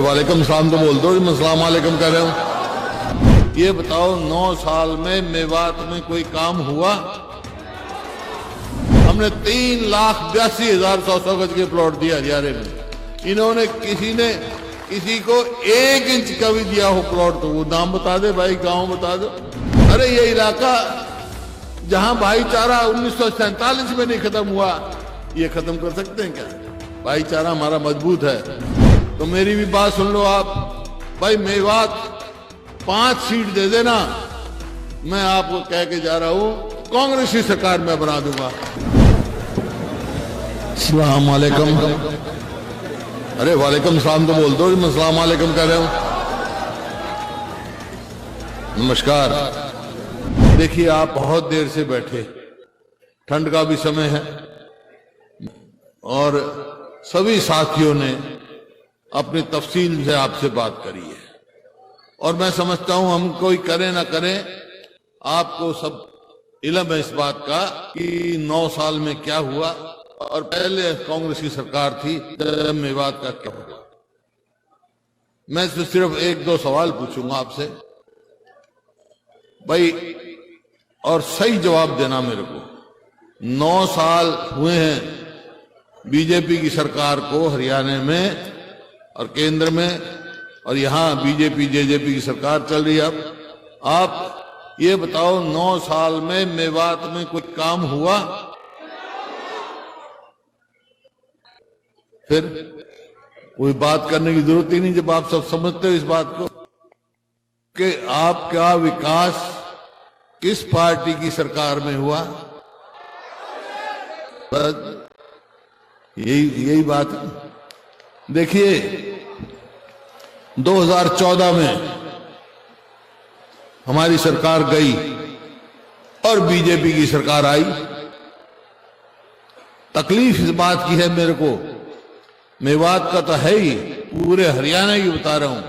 वालेकुम सलाम तो बोल दो, मैं अस्सलाम वालेकुम कह रहा हूं। ये बताओ 9 साल में मेवात में कोई काम हुआ? हमने 3,82,100 गज के प्लॉट दिया हरियाणा में। इन्होंने किसी को 1 इंच का भी दिया हो प्लॉट तो वो नाम बता दे भाई, गांव बता दो। अरे ये इलाका जहां भाईचारा 1947 में नहीं खत्म हुआ, ये खत्म कर सकते हैं क्या? भाईचारा हमारा मजबूत है। तो मेरी भी बात सुन लो आप भाई, मेवात 5 सीट दे देना, मैं आपको कह के जा रहा हूं कांग्रेस की सरकार में बना दूंगा। अस्सलाम वालेकुम। अरे वालेकुम सलाम तो बोल दो, मैं अस्सलाम वालेकुम कह रहा हूं। नमस्कार। देखिए आप बहुत देर से बैठे, ठंड का भी समय है और सभी साथियों ने अपनी तफसील से आपसे बात करी है और मैं समझता हूं हम कोई करे ना करें, आपको सब इल्म है इस बात का कि 9 साल में क्या हुआ और पहले कांग्रेस की सरकार थी जब मेवात का क्या हुआ। मैं सिर्फ 1-2 सवाल पूछूंगा आपसे भाई और सही जवाब देना मेरे को। 9 साल हुए हैं बीजेपी की सरकार को हरियाणा में और केंद्र में, और यहां बीजेपी जेजेपी की सरकार चल रही है। अब आप ये बताओ 9 साल में मेवात में कोई काम हुआ? फिर कोई बात करने की जरूरत ही नहीं जब आप सब समझते हो इस बात को कि आपका विकास किस पार्टी की सरकार में हुआ। यही बात है। देखिए 2014 में हमारी सरकार गई और बीजेपी की सरकार आई। तकलीफ इस बात की है मेरे को, मेवात का तो है ही, पूरे हरियाणा की बता रहा हूं।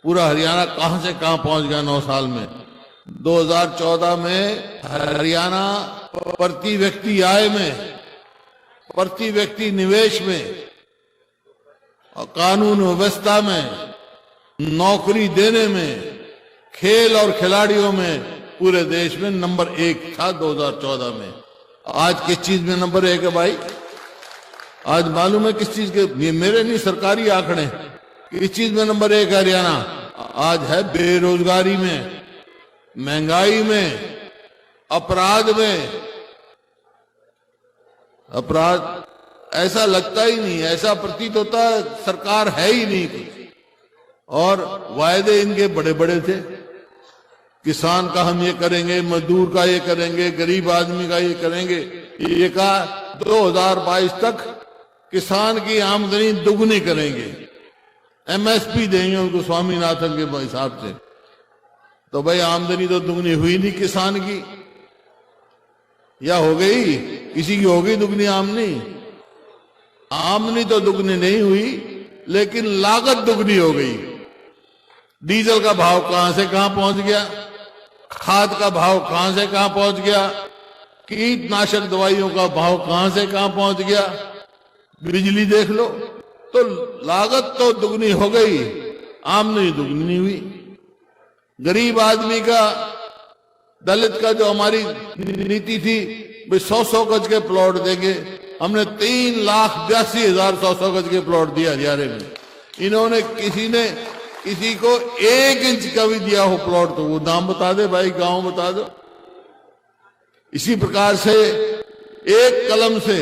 पूरा हरियाणा कहां से कहां पहुंच गया 9 साल में। 2014 में हरियाणा प्रति व्यक्ति आय में, प्रति व्यक्ति निवेश में और कानून व्यवस्था में, नौकरी देने में, खेल और खिलाड़ियों में पूरे देश में नंबर 1 था 2014 में। आज किस चीज में नंबर 1 है भाई? आज मालूम है किस चीज के? ये मेरे नहीं, सरकारी आंकड़े। किस चीज में नंबर 1 है हरियाणा? आज है बेरोजगारी में, महंगाई में, अपराध में। अपराध ऐसा लगता ही नहीं, ऐसा प्रतीत होता है सरकार है ही नहीं कुछ। और वायदे इनके बड़े बड़े थे, किसान का हम ये करेंगे, मजदूर का ये करेंगे, गरीब आदमी का ये करेंगे। ये कहा 2022 तक किसान की आमदनी दुगनी करेंगे, एमएसपी देंगे उनको स्वामीनाथन के हिसाब से। तो भाई आमदनी तो दुगनी हुई नहीं किसान की, या हो गई? किसी की हो गई दुगनी आमदनी? आमदनी तो दुगनी नहीं हुई, लेकिन लागत दुगनी हो गई। डीजल का भाव कहां से कहां पहुंच गया, खाद का भाव कहां से कहां पहुंच गया, कीटनाशक दवाइयों का भाव कहां से कहां पहुंच गया, बिजली देख लो। तो लागत तो दुगनी हो गई, आमदनी दुगनी नहीं हुई। गरीब आदमी का, दलित का जो हमारी नीति थी 100 गज के प्लॉट देंगे, हमने 3,82,100 गज के प्लॉट दिया हरियाणा में। इन्होंने किसी को 1 इंच का भी दिया हो प्लॉट तो वो नाम बता दे भाई, गांव बता दो। इसी प्रकार से एक कलम से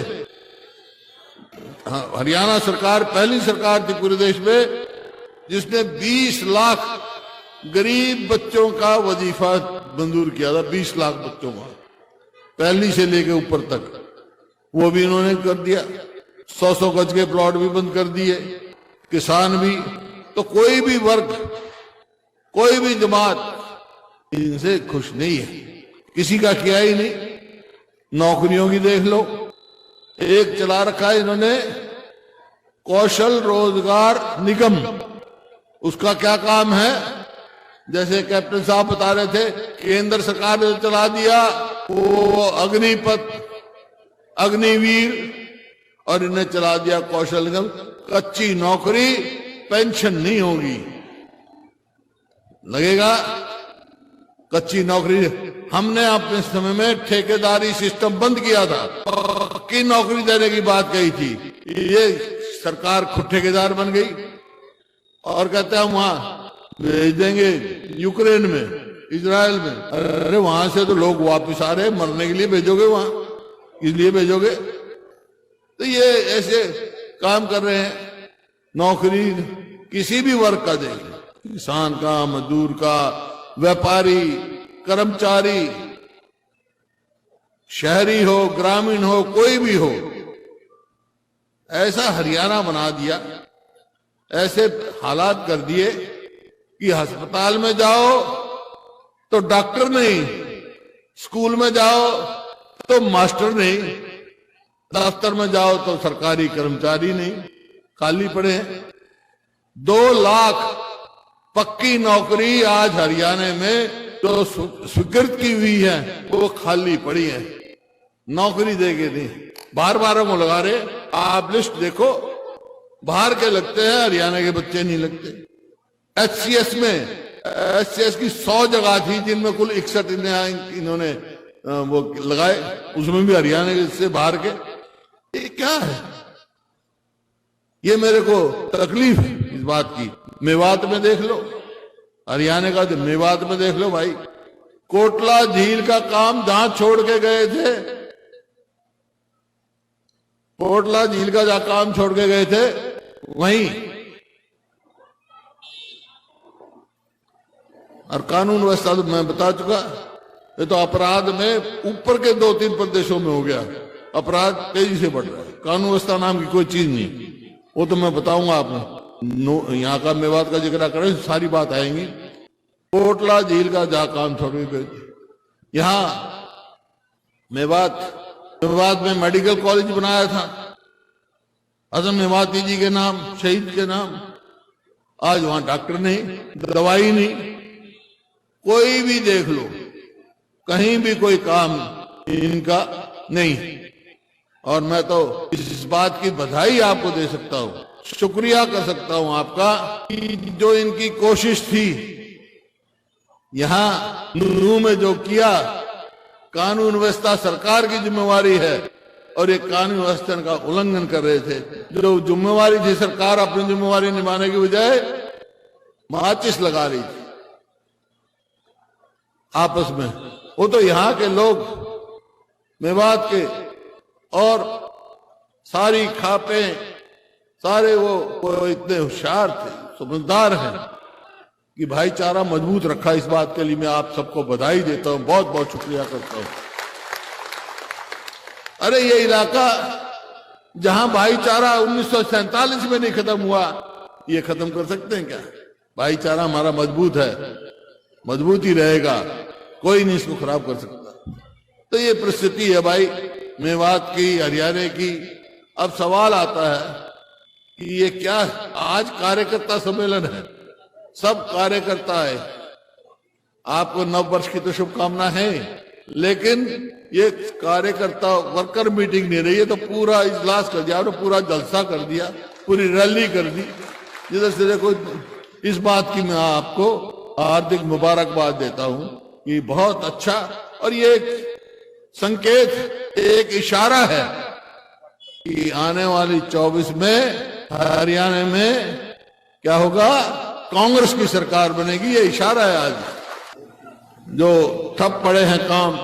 हरियाणा सरकार पहली सरकार थी पूरे देश में जिसने 20 लाख गरीब बच्चों का वजीफा मंजूर किया था। 20 लाख बच्चों का, पहली से लेके ऊपर तक, वो भी इन्होंने कर दिया। 100 गज के प्लॉट भी बंद कर दिए, किसान भी। तो कोई भी वर्ग, कोई भी जमात इनसे खुश नहीं है, किसी का किया ही नहीं। नौकरियों की देख लो, एक चला रखा है इन्होंने कौशल रोजगार निगम। उसका क्या काम है? जैसे कैप्टन साहब बता रहे थे, केंद्र सरकार ने चला दिया वो अग्निपथ, अग्निवीर, और इन्हें चला दिया कौशल निगम। कच्ची नौकरी पेंशन नहीं होगी, लगेगा कच्ची नौकरी। हमने अपने समय में ठेकेदारी सिस्टम बंद किया था, पक्की नौकरी देने की बात कही थी। ये सरकार खुद ठेकेदार बन गई और कहते हैं हम वहां भेज देंगे यूक्रेन में, इजराइल में। अरे वहां से तो लोग वापस आ रहे, मरने के लिए भेजोगे वहां, इसलिए भेजोगे? तो ये ऐसे काम कर रहे हैं। नौकरी किसी भी वर्ग का देख, किसान का, मजदूर का, व्यापारी, कर्मचारी, शहरी हो, ग्रामीण हो, कोई भी हो, ऐसा हरियाणा बना दिया, ऐसे हालात कर दिए कि अस्पताल में जाओ तो डॉक्टर नहीं, स्कूल में जाओ तो मास्टर नहीं, दफ्तर में जाओ तो सरकारी कर्मचारी नहीं, खाली पड़े हैं। 2 लाख पक्की नौकरी आज हरियाणा में जो स्वीकृत की हुई है वो खाली पड़ी है, नौकरी देके नहीं। बार बार हम लगा रहे, आप लिस्ट देखो, बाहर के लगते हैं, हरियाणा के बच्चे नहीं लगते। एचसीएस में, एचसीएस की 100 जगह थी जिनमें कुल 61 इन्होंने वो लगाए, उसमें भी हरियाणा से बाहर के। ये क्या है? ये मेरे को तकलीफ है इस बात की। मेवात में देख लो, हरियाणा का मेवात में देख लो भाई, कोटला झील का काम जहां छोड़ के गए थे, कोटला झील का जहां काम छोड़ के गए थे वहीं, और कानून व्यवस्था तो मैं बता चुका, ये तो अपराध में ऊपर के 2-3 प्रदेशों में हो गया, अपराध तेजी से बढ़ रहा है। कानून व्यवस्था नाम की कोई चीज नहीं, वो तो मैं बताऊंगा आपको। यहाँ का मेवात का जिक्र करें सारी बात आएंगी। कोटला झील का जहां काम छोड़ गए, यहां मेवात में मेडिकल कॉलेज बनाया था हसन मेवाती जी के नाम, शहीद के नाम। आज वहां डॉक्टर नहीं, दवाई नहीं, कोई भी देख लो, कहीं भी कोई काम इनका नहीं। और मैं तो इस बात की बधाई आपको दे सकता हूं, शुक्रिया कर सकता हूं आपका, कि जो इनकी कोशिश थी यहां नूनू में जो किया, कानून व्यवस्था सरकार की जिम्मेवारी है और ये कानून व्यवस्था का उल्लंघन कर रहे थे। जो जिम्मेवारी थी, सरकार अपनी जिम्मेवारी निभाने की बजाय माचिस लगा रही थी आपस में। वो तो यहां के लोग मेवात के और सारी खापे सारे वो इतने होशियार थे, समझदार हैं कि भाईचारा मजबूत रखा। इस बात के लिए मैं आप सबको बधाई देता हूं, बहुत बहुत शुक्रिया करता हूं। अरे ये इलाका जहां भाईचारा 1947 में नहीं खत्म हुआ, ये खत्म कर सकते हैं क्या? भाईचारा हमारा मजबूत है, मजबूत ही रहेगा, कोई नहीं इसको खराब कर सकता। तो ये परिस्थिति है भाई मेवात की, हरियाणा की। अब सवाल आता है कि ये क्या है? आज कार्यकर्ता सम्मेलन है, सब कार्यकर्ता है, आपको नव वर्ष की तो शुभकामना है, लेकिन ये कार्यकर्ता वर्कर मीटिंग नहीं रही है, तो पूरा इजलास कर दिया, पूरा जलसा कर दिया, पूरी रैली कर दी। जिधर से देखो, इस बात की मैं आपको हार्दिक मुबारकबाद देता हूं कि बहुत अच्छा, और ये एक संकेत, एक इशारा है कि आने वाली 24 में हरियाणा में क्या होगा, कांग्रेस की सरकार बनेगी। ये इशारा है। आज जो ठप पड़े हैं काम,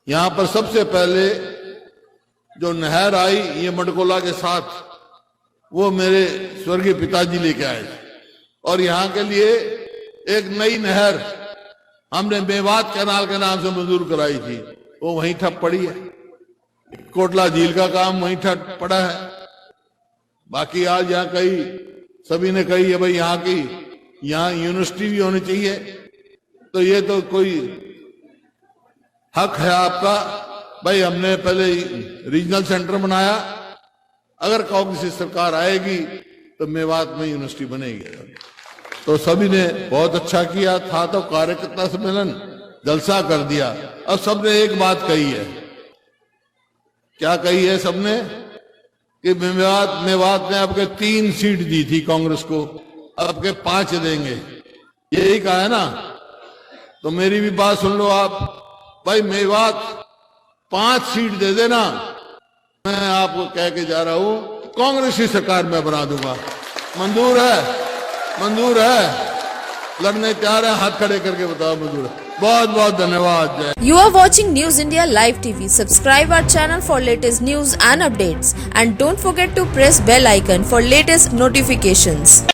यहां पर सबसे पहले जो नहर आई ये मडकोला के साथ, वो मेरे स्वर्गीय पिताजी लेके आए थे, और यहां के लिए एक नई नहर हमने मेवात कैनाल के नाम से मंजूर कराई थी, वो वहीं ठप पड़ी है। कोटला झील का काम वहीं ठप पड़ा है। बाकी आज यहाँ कई सभी ने कही है भाई यहाँ यूनिवर्सिटी भी होनी चाहिए, तो ये तो कोई हक है आपका भाई। हमने पहले रीजनल सेंटर बनाया, अगर कांग्रेस की सरकार आएगी तो मेवात में यूनिवर्सिटी बनेगी। तो सभी ने बहुत अच्छा किया था, तो कार्यकर्ता सम्मेलन जलसा कर दिया। अब सबने एक बात कही है, क्या कही है सबने? कि मेवात ने आपके 3 सीट दी थी कांग्रेस को, अब के 5 देंगे, यही कहा है ना। तो मेरी भी बात सुन लो आप भाई, मेवात 5 सीट दे देना, मैं आपको कह के जा रहा हूं कांग्रेस की सरकार मैं बना दूंगा। मंजूर है? मंजूर है? लड़ने तैयार है? हाथ खड़े करके बताओ मंजूर है? बहुत बहुत धन्यवाद। You are watching News India Live TV. Subscribe our channel for latest news and updates, and don't forget to press bell icon for latest notifications.